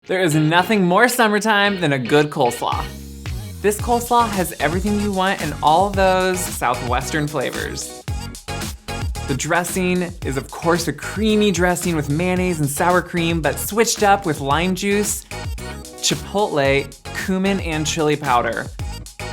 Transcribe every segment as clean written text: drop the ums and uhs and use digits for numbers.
There is nothing more summertime than a good coleslaw. This coleslaw has everything you want in all those southwestern flavors. The dressing is of course a creamy dressing with mayonnaise and sour cream, but switched up with lime juice, chipotle, cumin, and chili powder.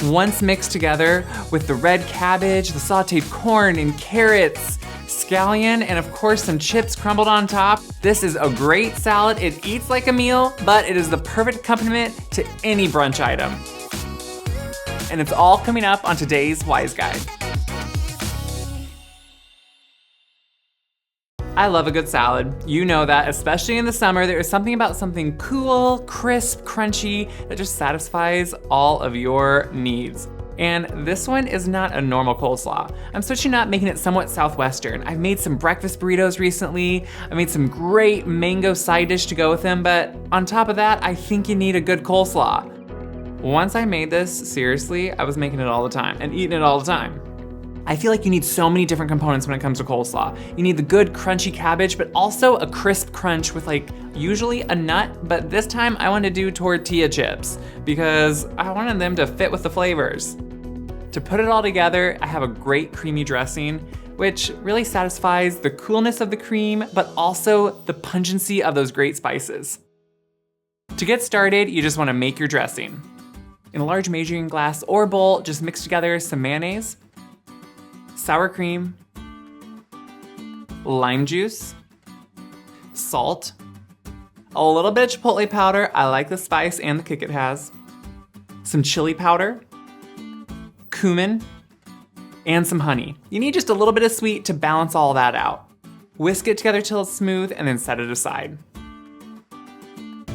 Once mixed together with the red cabbage, the sautéed corn and carrots, scallion, and of course some chips crumbled on top. This is a great salad. It eats like a meal, but it is the perfect accompaniment to any brunch item. And it's all coming up on today's Wise Guide. I love a good salad. You know that, especially in the summer, there is something about something cool, crisp, crunchy that just satisfies all of your needs. And this one is not a normal coleslaw. I'm switching up, making it somewhat southwestern. I've made some breakfast burritos recently. I made some great mango side dish to go with them, but on top of that, I think you need a good coleslaw. Once I made this, seriously, I was making it all the time and eating it all the time. I feel like you need so many different components when it comes to coleslaw. You need the good crunchy cabbage, but also a crisp crunch with usually a nut, but this time I wanted to do tortilla chips because I wanted them to fit with the flavors. To put it all together, I have a great creamy dressing, which really satisfies the coolness of the cream, but also the pungency of those great spices. To get started, you just wanna make your dressing. In a large measuring glass or bowl, just mix together some mayonnaise, sour cream, lime juice, salt, a little bit of chipotle powder, I like the spice and the kick it has, some chili powder, cumin, and some honey. You need just a little bit of sweet to balance all that out. Whisk it together till it's smooth and then set it aside.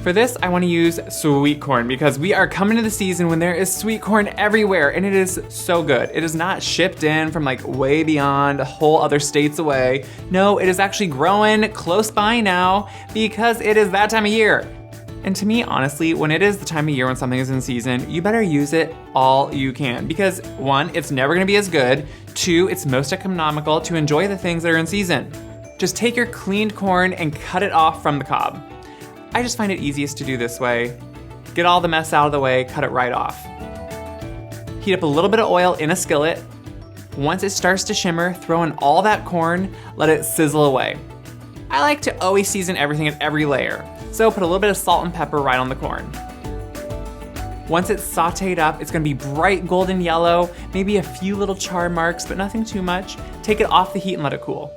For this, I wanna use sweet corn because we are coming to the season when there is sweet corn everywhere and it is so good. It is not shipped in from way beyond whole other states away. No, it is actually growing close by now because it is that time of year. And to me, honestly, when it is the time of year when something is in season, you better use it all you can because 1, it's never gonna be as good. 2, it's most economical to enjoy the things that are in season. Just take your cleaned corn and cut it off from the cob. I just find it easiest to do this way. Get all the mess out of the way, cut it right off. Heat up a little bit of oil in a skillet. Once it starts to shimmer, throw in all that corn, let it sizzle away. I like to always season everything at every layer, so put a little bit of salt and pepper right on the corn. Once it's sautéed up, it's gonna be bright golden yellow, maybe a few little char marks, but nothing too much. Take it off the heat and let it cool.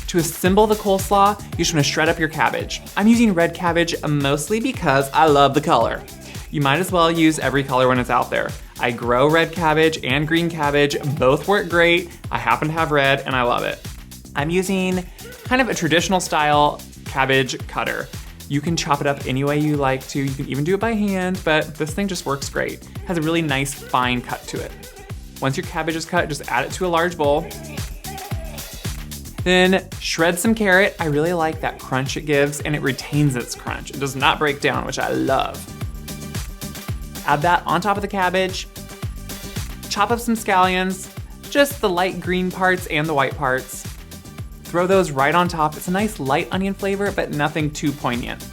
To assemble the coleslaw, you just wanna shred up your cabbage. I'm using red cabbage mostly because I love the color. You might as well use every color when it's out there. I grow red cabbage and green cabbage, both work great. I happen to have red and I love it. I'm using kind of a traditional style cabbage cutter. You can chop it up any way you like to. You can even do it by hand, but this thing just works great. It has a really nice fine cut to it. Once your cabbage is cut, just add it to a large bowl. Then shred some carrot. I really like that crunch it gives and it retains its crunch. It does not break down, which I love. Add that on top of the cabbage. Chop up some scallions, just the light green parts and the white parts. Throw those right on top. It's a nice light onion flavor, but nothing too poignant.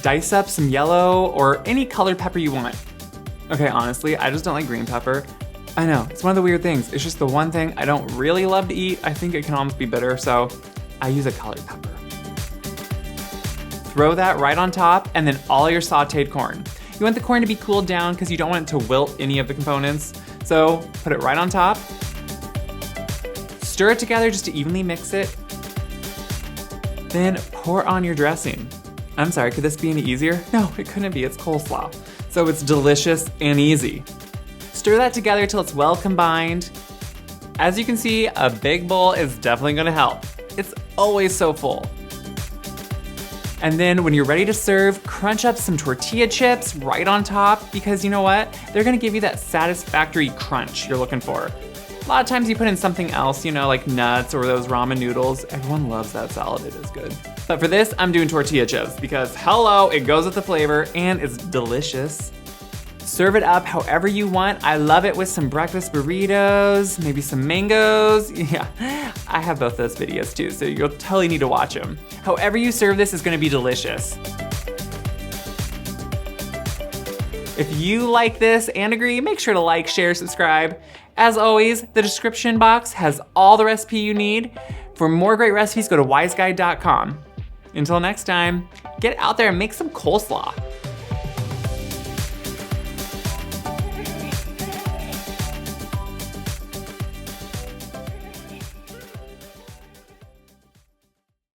Dice up some yellow or any colored pepper you want. Okay, honestly, I just don't like green pepper. I know, it's one of the weird things. It's just the one thing I don't really love to eat. I think it can almost be bitter, so I use a colored pepper. Throw that right on top and then all your sautéed corn. You want the corn to be cooled down because you don't want it to wilt any of the components. So put it right on top. Stir it together just to evenly mix it. Then pour on your dressing. I'm sorry, could this be any easier? No, it couldn't be, it's coleslaw. So it's delicious and easy. Stir that together till it's well combined. As you can see, a big bowl is definitely gonna help. It's always so full. And then when you're ready to serve, crunch up some tortilla chips right on top because you know what? They're gonna give you that satisfactory crunch you're looking for. A lot of times you put in something else, like nuts or those ramen noodles. Everyone loves that salad, it is good. But for this, I'm doing tortilla chips because hello, it goes with the flavor and it's delicious. Serve it up however you want. I love it with some breakfast burritos, maybe some mangoes. Yeah, I have both those videos too, so you'll totally need to watch them. However you serve this is gonna be delicious. If you like this and agree, make sure to like, share, subscribe. As always, the description box has all the recipe you need. For more great recipes, go to wiseguide.com. Until next time, get out there and make some coleslaw.